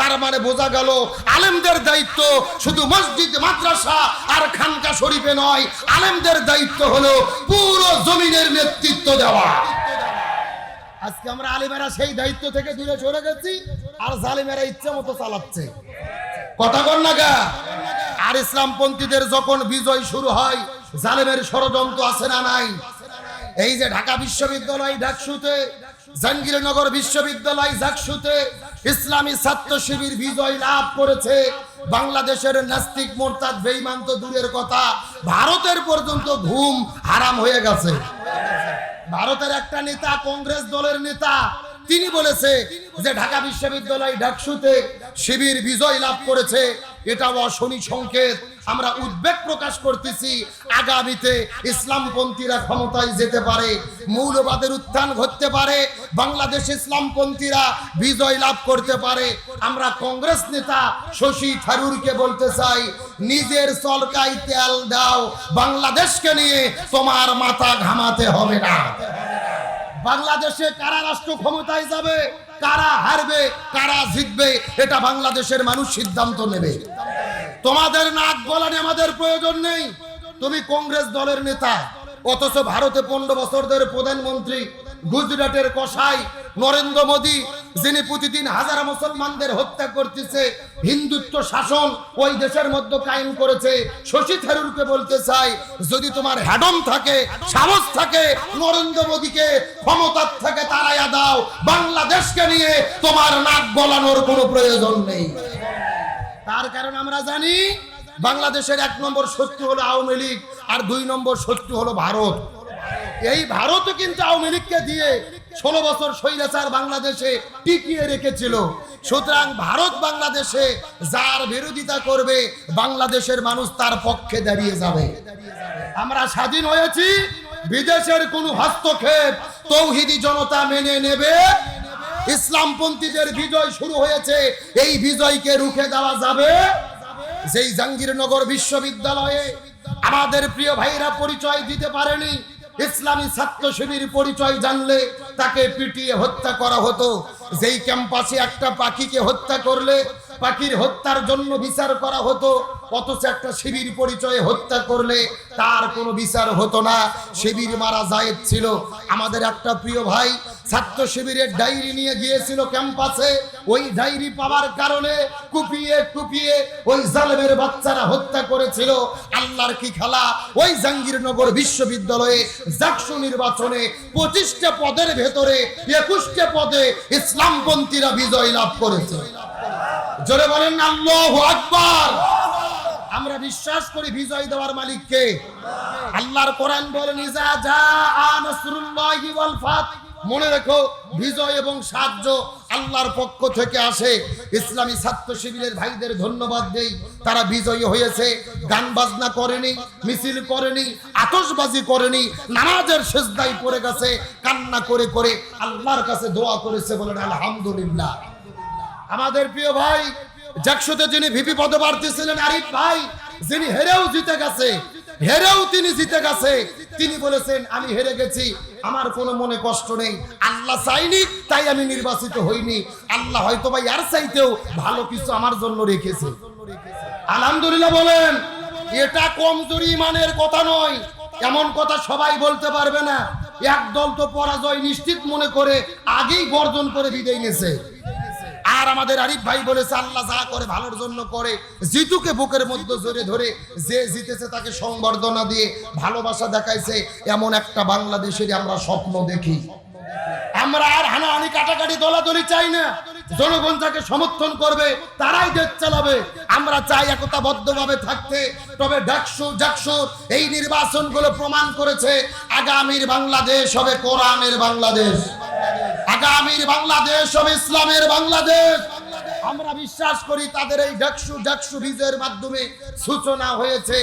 তার মানে বোঝা গেল আলেমদের দায়িত্ব শুধু মসজিদ মাদ্রাসা আর খানকা শরীফে নয়, আলেমদের দায়িত্ব হলো পুরো জমিনের নেতৃত্ব দেওয়া। আজকে আমরা আলেমেরা সেই দায়িত্ব থেকে দূরে সরে গেছি, আর জালেমেরা ইচ্ছা মতো চালাচ্ছে। কথা বল না গা। আর ইসলামপন্থীদের যখন বিজয় শুরু হয়, জালেমের ষড়যন্ত্র আছে না নাই? এই যে ঢাকা বিশ্ববিদ্যালয় ডাকসুতে, জাহাঙ্গীরনগর বিশ্ববিদ্যালয় জাকসুতে ইসলামী ছাত্র শিবির বিজয় লাভ করেছে। বাংলাদেশের নাস্তিক মোরতাদ বেঈমান তো দূরের কথা, ভারতের পর্যন্ত ঘুম হারাম হয়ে গেছে। ভারতের একটা নেতা, কংগ্রেস দলের নেতা, তিনি বলেছে যে ঢাকা বিশ্ববিদ্যালয় ডাকসুতে শিবির বিজয় লাভ করেছে, এটা অশনি সংকেত। আমরা উদ্বেগ প্রকাশ করতেছি, আগামীতে ইসলামপন্থীরা ক্ষমতায় যেতে পারে, মৌলবাদের উত্থান ঘটতে পারে, বাংলাদেশ ইসলামপন্থীরা বিজয় লাভ করতে পারে। আমরা কংগ্রেস নেতা শশী থারুরকে বলতে চাই, নিজের চলকায় তেল দাও, বাংলাদেশকে নিয়ে তোমার মাথা ঘামাতে হবে না। বাংলাদেশে কারা রাষ্ট্র ক্ষমতায় যাবে, কারা হারবে, কারা জিতবে, এটা বাংলাদেশের মানুষ সিদ্ধান্ত নেবে। তোমাদের নাক গলানে আমাদের প্রয়োজন নেই। তুমি কংগ্রেস দলের নেতা, অথচ ভারতে 15 বছর ধরে প্রধানমন্ত্রী, গুজরাটের কসাই নরেন্দ্র মোদী, যিনি প্রতিদিন হাজার মুসলমানদের হত্যা করতেছে, হিন্দুত্ব শাসন ওই দেশের মধ্যে কায়েম করেছে। শশী থারুরকে বলতে চাই, যদি তোমার হ্যাডম থাকে, সাহস থাকে, নরেন্দ্র মোদীকে ক্ষমতার থেকে তাড়াইয়া দাও, বাংলাদেশকে নিয়ে তোমার নাক গলানোর কোনো প্রয়োজন নেই। তার কারণ আমরা জানি বাংলাদেশের 1 নম্বর শত্রু হলো আওয়ামী লীগ, আর 2 নম্বর শত্রু হলো ভারত। এই ভারতও কিন্তু আওয়ামী লীগকে দিয়ে 16 বছর স্বৈরাচার বাংলাদেশে টিকিয়ে রেখেছিল। সুতরাং ভারত বাংলাদেশে যার বিরোধিতা করবে, বাংলাদেশের মানুষ তার পক্ষে দাঁড়িয়ে যাবে। আমরা স্বাধীন হয়েছি, বিদেশের কোনো হস্তক্ষেপ তৌহিদি জনতা মেনে নেবে। ইসলামপন্থীদের বিজয় শুরু হয়েছে, এই বিজয়কে রুখে দেওয়া যাবে। যেই জাহাঙ্গীরনগর বিশ্ববিদ্যালয়ে আমাদের প্রিয় ভাইরা পরিচয় দিতে পারেনি, ইসলামী ছাত্র শিবির পরিচয় জানলে তাকে পিটিয়ে হত্যা করা হতো। যেই ক্যাম্পাসে একটা পাখিকে হত্যা করলে পাখির হত্যার জন্য বিচার করা হতো, অথচ একটা শিবির পরিচয়ে হত্যা করলে তার কোনো বিচার হতো না। শিবির মারা জায়েজ ছিল। আমাদের একটা প্রিয় ভাই ছাত্র শিবিরের ডায়েরি নিয়ে গিয়েছিল ক্যাম্পাসে, ওই ডায়েরি পাওয়ার কারণে কুপিয়ে কুপিয়ে ওই জালেমের বাচ্চারা হত্যা করেছিল। আল্লাহর কি খেলা, ওই জাহাঙ্গীরনগর বিশ্ববিদ্যালয়ে জাকসু নির্বাচনে 25টা পদের ভেতরে 21টা পদে ইসলামপন্থীরা বিজয় লাভ করেছে। জোরে বলেন আল্লাহু আকবার। আমরা বিশ্বাস করি বিজয় দেওয়ার মালিককে। আল্লাহর কোরআন বলেন, ইজা জাআ নাসরুল্লাহি ওয়াল ফাত। মনে রেখো, বিজয় এবং সাহায্য আল্লাহর পক্ষ থেকে আসে। ইসলামী ছাত্র শিবিরের ভাইদের ধন্যবাদ দেই, তারা বিজয়ী হয়েছে। গান বাজনা করেনি, মিছিল করেনি, আতশবাজি করেনি, নামাজের সিজদায় পড়ে গেছে, কান্না করে করে আল্লাহর কাছে দোয়া করেছে। বলেন আলহামদুলিল্লাহ। আমাদের প্রিয় ভাই জাকসুতে যিনি ভিপি পদপ্রার্থী ছিলেন আরিফ ভাই, যিনি হেরেও জিতে গেছে, তিনি জিতে গেছে, তিনি বলেছেন, আমি হেরে গেছি, আমার কোনো মনে কষ্ট নেই, আল্লাহ চাইনি তাই আমি নির্বাচিত হইনি, আল্লাহ হয়তো বা এর চাইতেও ভালো কিছু আমার জন্য রেখেছে। আলহামদুলিল্লাহ বলেন। এটা কমজোরি ইমানের কথা নয়, এমন কথা সবাই বলতে পারবে না। এক দল তো পরাজয় নিশ্চিত মনে করে আগেই বর্জন করে বিদায় নিয়েছে। আর আমাদের আরিফ ভাই বলেছে, আল্লাহ যা করে ভালোর জন্য করে। জিতুকে বুকের মধ্যে জড়িয়ে ধরে যে জিতেছে তাকে সংবর্ধনা দিয়ে ভালোবাসা দেখাইছে। এমন একটা বাংলাদেশের আমরা স্বপ্ন দেখি। আমরা আর হানাহানি কাটাকাটি দলাদলি চাই না। জনগণ যাকে সমর্থন করবে তারাই দেশ চালাবে। আমরা চাই একতাবদ্ধভাবে থাকতে। তবে জাকসু এই নির্বাচনগুলো প্রমাণ করেছে, আগামীর বাংলাদেশ হবে কোরআনের বাংলাদেশ, আগামীর বাংলাদেশ হবে ইসলামের বাংলাদেশ। আমরা বিশ্বাস করি তাদের এই জাকসু বিজয়ের মাধ্যমে সূচনা হয়েছে।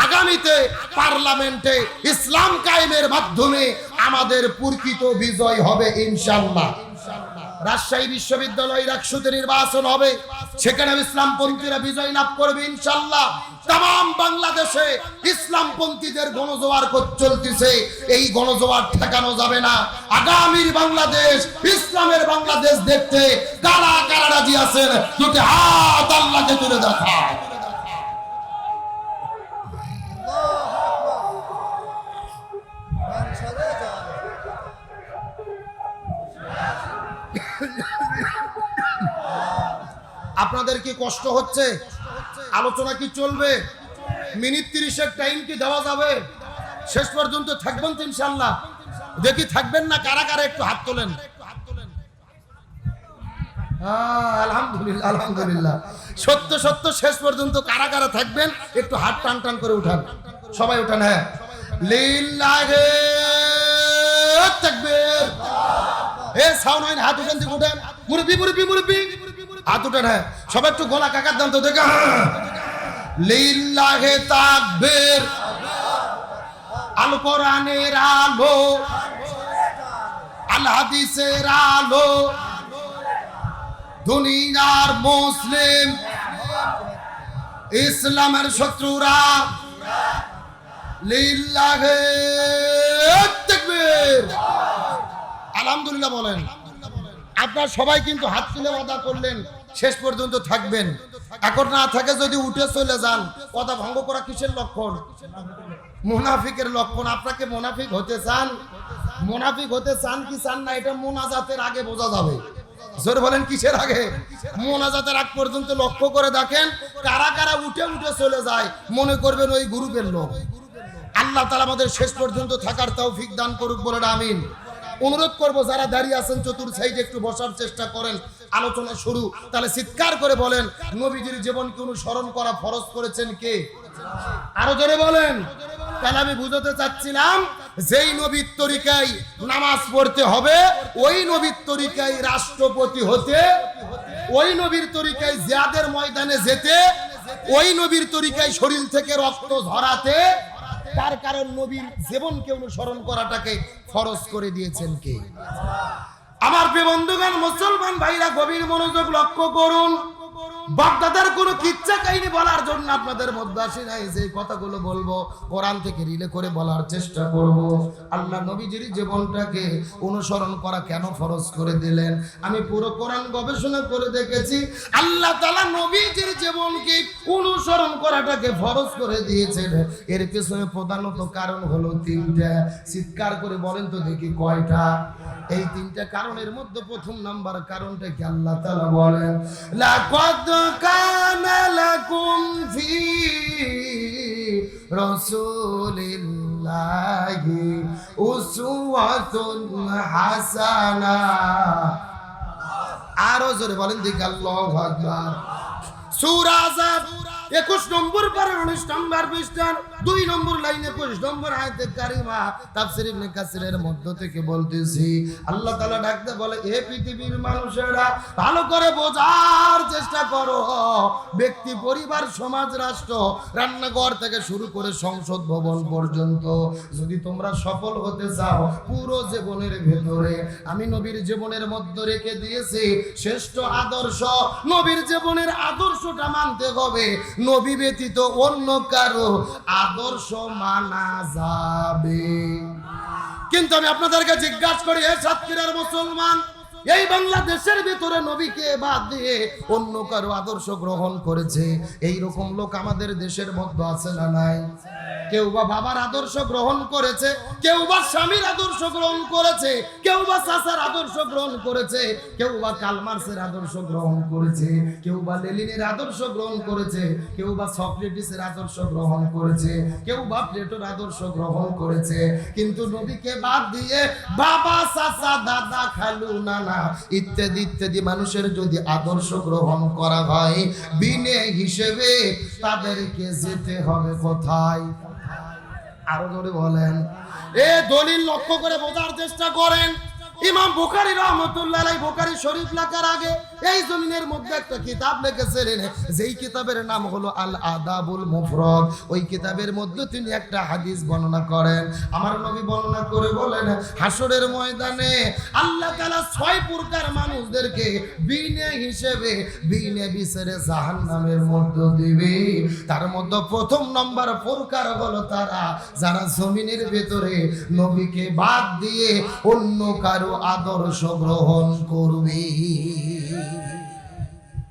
আগামীতে পার্লামেন্টে ইসলাম কায়েমের মাধ্যমে আমাদের প্রকৃত বিজয় হবে ইনশাআল্লাহ। রাজশাহী বিশ্ববিদ্যালয় জাকসুতে নির্বাচন হবে, সেখানে ইসলামপন্থীরা বিজয় লাভ করবে ইনশাআল্লাহ। তাম বাংলাদেশে ইসলামপন্থীদের গণজোয়ার চলতেছে, এই গণজোয়ার ঠেকানো যাবে না। আগামীর বাংলাদেশ, ইসলামের বাংলাদেশ দেখতে কারা কারা রাজি আছেন দুটি হাত আল্লাহকে তুলে দেখা। আপনাদের কি কষ্ট হচ্ছে? আলোচনা কি চলবে? মিনিট 30-এর টাইম কি দেওয়া যাবে? শেষ পর্যন্ত থাকবেন তো ইনশাআল্লাহ? দেখি থাকবেন না কারা কারা, একটু হাত তোলেন। আলহামদুলিল্লাহ, আলহামদুলিল্লাহ। সত্য সত্য শেষ পর্যন্ত কারা কারা থাকবেন একটু হাত টান টান করে উঠান, সবাই উঠান। হ্যাঁ, লিল্লাহি তাকবীর। এ সাউন্ড হয়, হাত উঠান, দিকে উঠান। মুরব্বি মুরব্বি মুরব্বি হাত উঠান। হ্যাঁ, সবাই একটু গলা কাকার দাম তো দেখা। লিল্লাহি তাকবীর। আল কোরআনের আলো, আল হাদিসের আলো, দুনিয়ার মুসলিম, ইসলামের শত্রুরা, লিল্লাহি তাকবীর। আলহামদুলিল্লাহ বলেন। আপনারা সবাই কিন্তু হাত তুলে ওয়াদা করলেন শেষ পর্যন্ত থাকবেন। এখন না থাকে যদি উঠে চলে যান, কথা ভঙ্গ করা কিসের লক্ষণ? মুনাফিকের লক্ষণ। আপনাকে মুনাফিক হতে চান? মুনাফিক হতে চান কি চান না, এটা মোনাজাতের আগে বোঝা যাবে। জোরে বলেন, কিসের আগে? মোনাজাতের আগ পর্যন্ত লক্ষ্য করে দেখেন কারা কারা উঠে উঠে চলে যায়, মনে করবেন ওই গ্রুপের লোক। আল্লাহ তাআলা আমাদের শেষ পর্যন্ত থাকার তৌফিক দান করুক, বলেন আমিন। অনুরোধ করবো যারা দাঁড়িয়ে আছেন চতুর সাইডে একটু বসার চেষ্টা করেন। আলোচনা শুরু, তাহলে চিৎকার করে বলেন নবীজির জীবনকে অনুসরণ করা ফরজ করেছেন কে? আরো জোরে বলেন। তাহলে আমি বুঝাতে চাচ্ছিলাম, যেই নবীর তরিকায় নামাজ পড়তে হবে, ওই নবীর তরিকায় রাষ্ট্রপতি হতে, ওই নবীর তরিকায় জিহাদের ময়দানে যেতে, ওই নবীর তরিকায় শরীর থেকে রক্ত ঝরাতে, তার কারণ নবীর জীবনকে অনুসরণ করাটাকে ফরজ করে দিয়েছেন কে? আমার প্রিয় বন্ধুগণ, মুসলমান ভাইরা গভীর মনোযোগ লক্ষ্য করুন। বাগদাদের কোনো কিচ্ছা কাহিনী বলার জন্য আপনাদের মধ্যে আসি নাই। যে কথাগুলো বলবো কোরআন থেকে রিলে করে বলার চেষ্টা করব। আল্লাহ নবীজির জীবনটাকে অনুসরণ করা কেন ফরজ করে দিলেন, আমি পুরো কোরআন গবেষণা করে দেখেছি। আল্লাহ তাআলা নবীজির জীবনকে অনুসরণ করাটাকে ফরজ করে দিয়েছেন। এর পেছনে প্রধানত কারণ হলো তিনটা। চিৎকার করে বলেন তো দেখি কয়টা? এই তিনটা কারণের মধ্যে প্রথম নাম্বার কারণটা কি? আল্লাহ তাআলা বলেন, লাকাদ কানা লাকুম ফি রাসূলিল্লাহি উসওয়াতুন হাসানাহ। আরো জোরে বলেন দেখি আল্লাহু আকবার। সূরা আযাব 21 নম্বর পারা 19 নম্বর পৃষ্ঠা 2 নম্বর লাইনে 25 নম্বর আয়াতে কারিমা তাফসীর ইবনে কাসিরের মধ্য থেকে বলতেছি। আল্লাহ তাআলা ডাকতে বলে, এ পৃথিবীর মানুষেরা ভালো করে বোঝার চেষ্টা করো। ব্যক্তি, পরিবার, সমাজ, রাষ্ট্র, রান্নাঘর থেকে শুরু করে সংসদ ভবন পর্যন্ত যদি তোমরা সফল হতে চাও, পুরো জীবনের ভেতরে আমি নবীর জীবনের মধ্যে রেখে দিয়েছি শ্রেষ্ঠ আদর্শ। নবীর জীবনের আদর্শটা মানতে হবে। নবী ব্যতীত অন্য কারো আদর্শ মানা যাবে। কিন্তু আমি আপনাদেরকে জিজ্ঞাসা করি, এ সাতক্ষীরার মুসলমান, এই বাংলাদেশের ভিতরে নবীকে বাদ দিয়ে অন্য কারো আদর্শ গ্রহণ করেছে, এই রকম লোক আমাদের দেশের মধ্যে আছে না নাই? কেউ বা বাবার আদর্শ গ্রহণ করেছে, কেউ বা স্বামীর আদর্শ গ্রহণ করেছে, কেউ বা চাচার আদর্শ গ্রহণ করেছে, কেউ বা কার্ল মার্ক্সের আদর্শ গ্রহণ করেছে, কেউ বা লেনিনের আদর্শ গ্রহণ করেছে, কেউ বা সক্রেটিসের আদর্শ গ্রহণ করেছে, কেউ বা প্লেটোর আদর্শ গ্রহণ করেছে। কিন্তু নবীকে বাদ দিয়ে বাবা, চাচা, দাদা, খালু, নানা ইত্যাদি ইত্যাদি মানুষের যদি আদর্শ গ্রহণ করা হয়, বিনে হিসেবে তাদেরকে যেতে হবে কোথায়? আরো জোরে বলেন। এ দলিল লক্ষ্য করে বোঝার চেষ্টা করেন। ইমাম বুখারী রাহমাতুল্লাহ আলাইহি বুখারী শরীফ লেখার আগে এই জমিনের মধ্যে একটা কিতাব লিখেছিলেন, যেই কিতাবের নাম হলো আল আদাবুল মুফরাদ। ওই কিতাবের মধ্যে তিনি একটা হাদিস বর্ণনা করেন। আমার নবী বর্ণনা করে বলেন, হাসরের ময়দানে আল্লাহ তাআলা 6 প্রকার মানুষদেরকে বিনে হিসেবে বিনে বিচারে জাহান্নামের মধ্যে দিবে। তার মধ্যে প্রথম নম্বর প্রকার হলো তারা যারা জমিনের ভেতরে নবীকে বাদ দিয়ে অন্য কারো আদর্শ গ্রহণ করবে।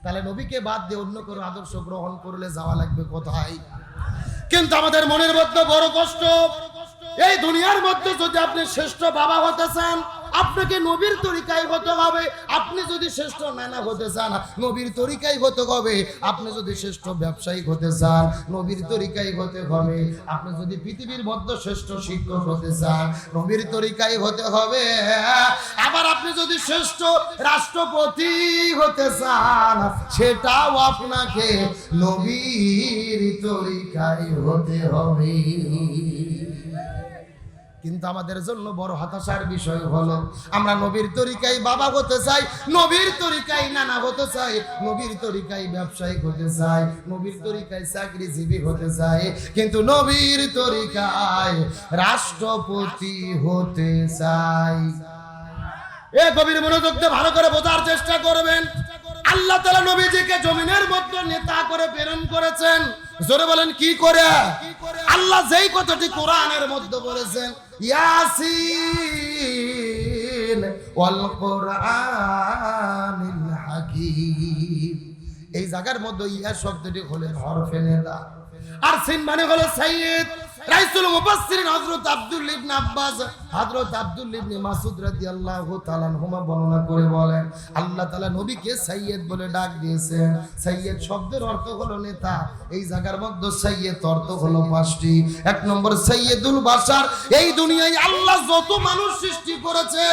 তাহলে নবীকে বাদ দিয়ে অন্য কারো আদর্শ গ্রহণ করলে যাওয়া লাগবে কোথায়? কিন্তু আমাদের মনের মধ্যে বড় কষ্ট। এই দুনিয়ার মধ্যে যদি আপনি শ্রেষ্ঠ বাবা হতে চান, আপনাকে নবীর তরিকায় হতে হবে। আপনি যদি শ্রেষ্ঠ নানা হতে চান, নবীর তরিকায় হতে হবে। আপনি যদি শ্রেষ্ঠ ব্যবসায়ী হতে চান, নবীর তরিকায় হতে হবে। আপনি যদি পৃথিবীর মধ্যে শ্রেষ্ঠ শিক্ষক হতে চান, নবীর তরিকায় হতে হবে। আবার আপনি যদি শ্রেষ্ঠ রাষ্ট্রপতি হতে চান, সেটাও আপনাকে নবীর তরিকায় হতে হবে। কিন্তু আমাদের জন্য বড় হতাশার বিষয় হলো, আমরা নবীর তরিকায় বাবা হতে চাই, নবীর তরিকায় নানা হতে চাই, নবীর তরিকায় ব্যবসায়ী হতে চাই, নবীর তরিকায় চাকরিজীবী হতে চাই, কিন্তু নবীর তরিকায় রাষ্ট্রপতি হতে চাই। এ গভীর মনোযোগ দিয়ে ভালো করে বোঝার চেষ্টা করবেন। আল্লাহ তাআলা নবীজিকে জমিনের মধ্যে নেতা করে প্রেরণ করেছেন। জোরে বলেন কি করে? আল্লাহ যেই কথাটি কোরআনের মধ্যে বলেছেন, ইয়াসিন ওয়াল কোরআনিল হাকীম, এই জায়গার মধ্যে ইয়া শব্দটি হলো হরফে নিদা, আর সিন মানে হলো সাইয়্যিদ। রাইসুল মুফাসসিরিন হযরত আব্দুল ইবনে আব্বাস, হযরত আব্দুল ইবনে মাসউদ রাদিয়াল্লাহু তাআলা আনহুমা বর্ণনা করে বলেন, আল্লাহ তাআলা নবীকে সাইয়্যিদ বলে ডাক দিয়েছেন। সাইয়্যিদ শব্দের অর্থ হলো নেতা। এই জায়গার মধ্যে সাইয়্যিদ অর্থ হলো 5টি। 1 নম্বর সাইয়্যিদুল বাশার, এই দুনিয়ায় আল্লাহ যত মানুষ সৃষ্টি করেছে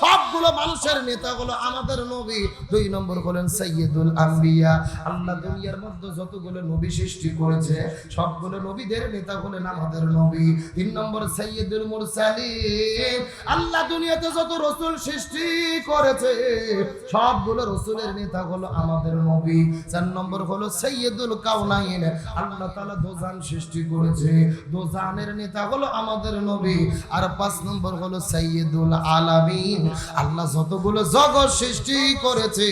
সবগুলো মানুষের নেতা হলো আমাদের নবী। 2 নম্বর হলেন সাইয়্যিদুল আম্বিয়া, আল্লাহ দুনিয়ার মধ্যে যতগুলো নবী সৃষ্টি করেছে সবগুলো নবীদের নেতা হলেন আমাদের নবী। 3 নম্বর সাইয়্যিদুল মুরসালিন, আল্লাহ দুনিয়াতে যত রাসূল সৃষ্টি করেছে সবগুলো রাসূলের নেতা হলো আমাদের নবী। 4 নম্বর হলো সাইয়্যিদুল কাউনাইন, আল্লাহ তাআলা দোজান সৃষ্টি করেছে, দোজানের নেতা হলো আমাদের নবী। আর 5 নম্বর হলো সাইয়্যিদুল আলামিন, আল্লাহ যতগুলো জগৎ সৃষ্টি করেছে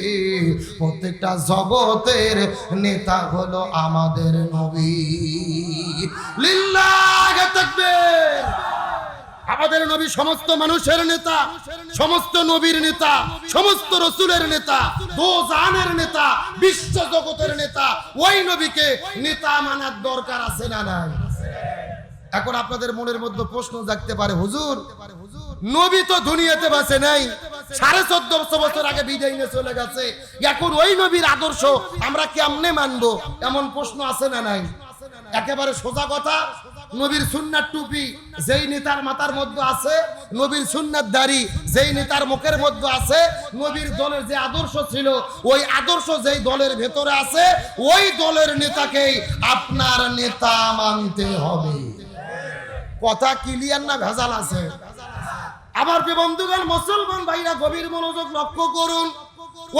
প্রত্যেকটা জগতের নেতা হলো আমাদের নবী। লিল্লাহি তাকবীর। আমাদের নবী সমস্ত মানুষের নেতা, সমস্ত নবীর নেতা, সমস্ত রাসূলের নেতা, দোজানের নেতা, বিশ্ব জগতের নেতা। ওই নবীকে নেতা মানার দরকার আছে না নাই? এখন আপনাদের মনের মধ্যে প্রশ্ন জাগতে পারে, হুজুর নবী তো দুনিয়াতে বাঁচে নাই, 1450 বছর আগে বিদায় নিয়ে চলে গেছে, এখন ওই নবীর আদর্শ আমরা কেমনে মানবো? এমন প্রশ্ন আছে না নাই? একেবারে সোজা কথা, নবীর সুন্নাত টুপি যেই নেতার মাথার মধ্যে আছে, নবীর সুন্নাত দাড়ি যেই নেতার মুখের মধ্যে আছে, নবীর দলের যে আদর্শ ছিল ওই আদর্শ যেই দলের ভেতরে আছে, ওই দলের নেতাকেই আপনার নেতা মানতে হবে। কথা ক্লিয়ার না ভেজাল আছে? আমার বন্ধুগণ, মুসলমান ভাইরা গভীর মনোযোগ লক্ষ্য করুন।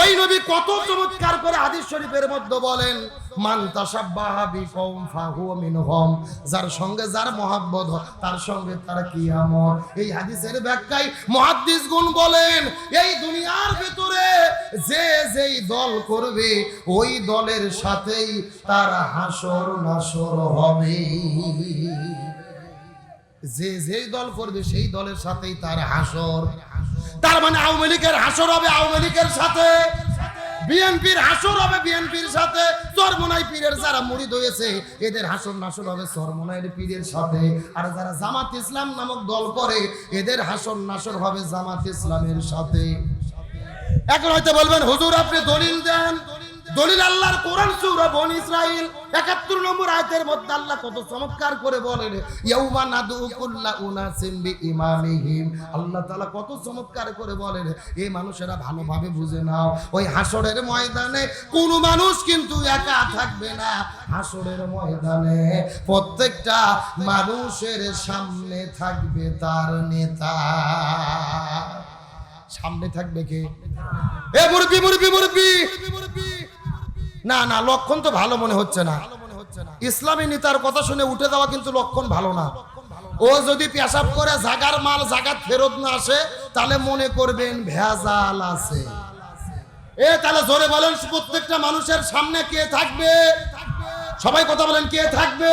ওই নবী কত চমৎকার করে হাদিস শরীফের মধ্যে বলেন, মান তাশাব্বাহা বিকওম ফাহুয়া মিনহুম, যার সঙ্গে যার মহব্বত তার সঙ্গে তার কিয়ামত। এই হাদিসের ব্যাখ্যায় মুহাদ্দিসগণ বলেন, এই দুনিয়ার ভিতরে যে যেই দল করবে ওই দলের সাথেই তার হাসর নাসর হবে। যে যেই দল করবে সেই দলের সাথেই তার হাসর। তার মানে আওয়ামী লীগের হাসর হবে আওয়ামী লীগের সাথে, বিএনপির হাসর হবে বিএনপির সাথে, চরমোনাই পীরের যারা মুরিদ হয়েছে এদের হাসর নাসর হবে চরমোনাইয়ের পীরের সাথে। আর যারা জামাত ইসলাম নামক দল করে এদের হাসর নাসর হবে জামাত ইসলামের সাথে। এখন হয়তো বলবেন, হুজুর আপনি দলিল দেন। দলিল আল্লাহর কোরআন সূরা বনী ইসরাইল ৭১ নম্বর আয়াতের মধ্যে আল্লাহ কত চমৎকার করে বলেন, ইয়াউমা নাদউ কুল্লা উনাসিম বিইমামিহিম। আল্লাহ তাআলা কত চমৎকার করে বলেন, এই মানুষেরা ভালোভাবে বুঝে নাও, ওই হাসরের ময়দানে কোন মানুষ কিন্তু একা থাকবে না। হাসরের ময়দানে প্রত্যেকটা মানুষের সামনে থাকবে তার নেতা। সামনে থাকবে কে? এ মুরব্বি মুরব্বি মুরব্বি, না না, লক্ষণ তো ভালো মনে হচ্ছে না। ইসলামী নেতার কথা শুনে উঠে যাওয়া কিন্তু লক্ষণ ভালো না। ও যদি পেশাব করে জাগার মাল জাগাত ফেরত না আসে, তাহলে মনে করবেন ভেজাল আছে। তাহলে জোরে বলেন, প্রত্যেকটা মানুষের সামনে কে থাকবে? সবাই কথা বলেন, কে থাকবে?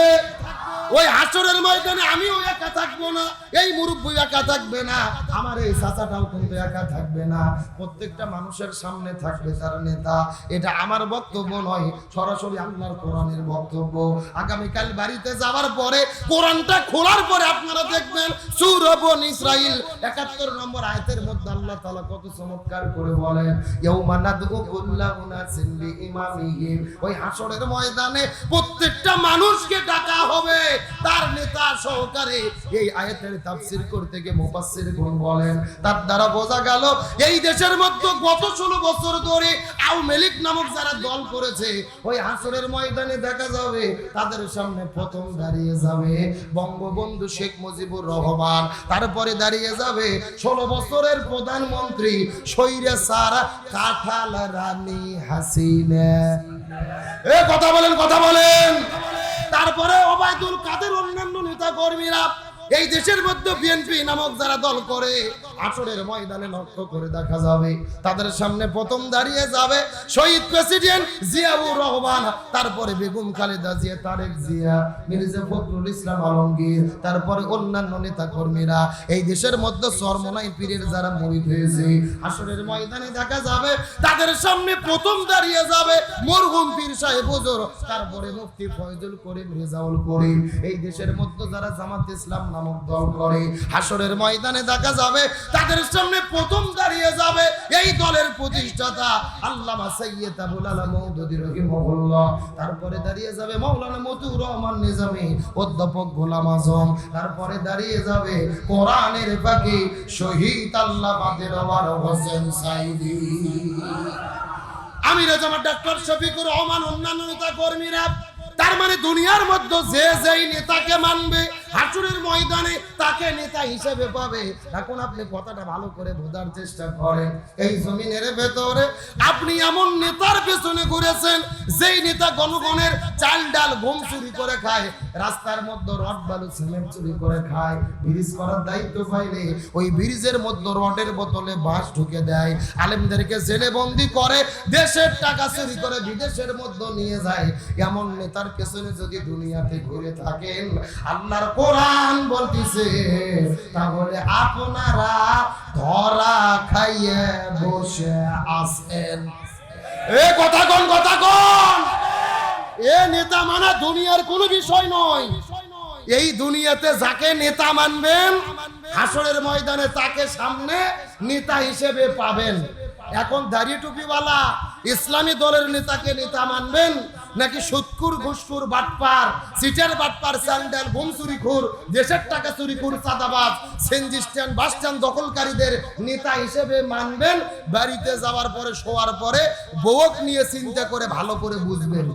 ওই হাসরের ময়দানে আমিও একা থাকবো না, এই মুরব্বি একা থাকবে না, আমার এই চাচাটাও কিন্তু একা থাকবে না। প্রত্যেকটা মানুষের সামনে থাকবে তার নেতা। এটা আমার বক্তব্য নয়, সরাসরি আল্লাহর কোরআনের বক্তব্য। আগামীকাল বাড়িতে যাওয়ার পরে কোরআনটা খোলার পরে আপনারা দেখবেন সূরা বনী ইসরাইল ৭১ নম্বর আয়াতের মধ্যে আল্লাহ তাআলা কত চমৎকার করে বলেন, ইয়াউমা নাদউ কুল্লা উনাসিন বিইমামিহিম। ওই হাসরের ময়দানে প্রত্যেকটা মানুষকে ডাকা হবে তার নেতা সহকারে। এই আয়াতের তাফসীর করতে গিয়ে মুফাসসিরগণ বলেন, তার দ্বারা বোঝা গেল এই দেশের মধ্যে গত ১৬ বছর ধরে আওয়ামী লীগ নামক যারা দল করেছে, ওই হাসরের ময়দানে দেখা যাবে তাদের সামনে প্রথম দাঁড়িয়ে যাবে বঙ্গবন্ধু শেখ মুজিবুর রহমান, তারপরে দাঁড়িয়ে যাবে ১৬ বছরের প্রধানমন্ত্রী স্বৈরাচার কাঁঠাল রানী হাসিনা। কথা বলেন, কথা বলেন। তারপরে ওবায়দুল কাদের, অন্যান্য নেতা কর্মীরা, এই দেশের মধ্যে বিএনপি নামক যারা দল করে, হাসরের ময়দানে লক্ষ্য করে দেখা যাবে তাদের সামনে প্রথম দাঁড়িয়ে যাবে শহীদ প্রেসিডেন্ট জিয়াউর রহমান, তারপরে বেগম খালেদা জিয়া, তারেক জিয়া, মির্জা ফখরুল ইসলাম আলমগীর, তারপরে অন্যান্য নেতা কর্মীরা। এই দেশের মধ্যে চরমোনাই পীরের যারা মুরিদ হয়েছে, হাসরের ময়দানে দেখা যাবে তাদের সামনে প্রথম দাঁড়িয়ে যাবে মরহুম পীর সাহেব হুজুর, তারপরে মুফতি ফয়জুল করিম রেজাউল করিম। এই দেশের মধ্যে যারা জামাত ইসলাম নামক দল করে, হাসরের ময়দানে দেখা যাবে তাদের সামনে প্রথম দাঁড়িয়ে যাবে এই দলের প্রতিষ্ঠাতা আল্লামা সৈয়দ আবুল আলা মওদুদী রাহিমাহুল্লাহ, তারপরে দাঁড়িয়ে যাবে মাওলানা মতিউর রহমান নিজামী, অধ্যাপক গোলাম আজম, তারপরে দাঁড়িয়ে যাবে কোরআনের পাখি শহীদ আল্লামা দেওয়ার হোসেন সাইদি, আমির জামাত ডক্টর শফিকুর রহমান, অন্যান্য নেতা কর্মীরা। তার মানে দুনিয়ার মধ্যে যে যেই নেতাকে মানবে হাসরের ময়দানে তাকে নেতা হিসেবে পাবে। এখন আপনি কথাটা ভালো করে বোঝার চেষ্টা করেন। এই জমিনের ভেতরে আপনি এমন নেতার পেছনে ঘুরেছেন যেই নেতা জনগণের চাল ডাল গম চুরি করে খায়, রাস্তার মধ্যে রড বালু সিমেন্ট চুরি করে খায়, ব্রিজ করার দায়িত্ব পাইলে ওই ব্রিজের মধ্যে রডের বোতলে বাঁশ ঢুকে দেয়, আলেমদেরকে জেলে বন্দি করে, দেশের টাকা চুরি করে বিদেশের মধ্যে নিয়ে যায়। এমন নেতার পেছনে যদি দুনিয়াতে ঘুরে থাকেন, আল্লাহর কোরআন বলতেছে তাহলে আপনারা ধরা খাইয়ে বসে আছেন। কথা কোন, কথা কোন? নেতা মানা দুনিয়ার কোনো বিষয় নয়। এই দুনিয়াতে যাকে নেতা মানবেন, হাসরের ময়দানে তাকে সামনে নেতা হিসেবে পাবেন। এখন দাড়ি টুপিওয়ালা ইসলামী দলের নেতাকে নেতা মানবেন, নাকি সুদখোর ঘুষখোর বাটপার সিটার বাটপার স্যান্ডেল ঘুম চুরিখোর দেশের টাকা চুরিখোর চাঁদাবাজ সেনজি স্ট্যান্ড বাস স্ট্যান্ড দখলকারীদের নেতা হিসেবে মানবেন? বাড়িতে যাওয়ার পরে শোয়ার পরে বউক নিয়ে চিন্তা করে ভালো করে বুঝবেন।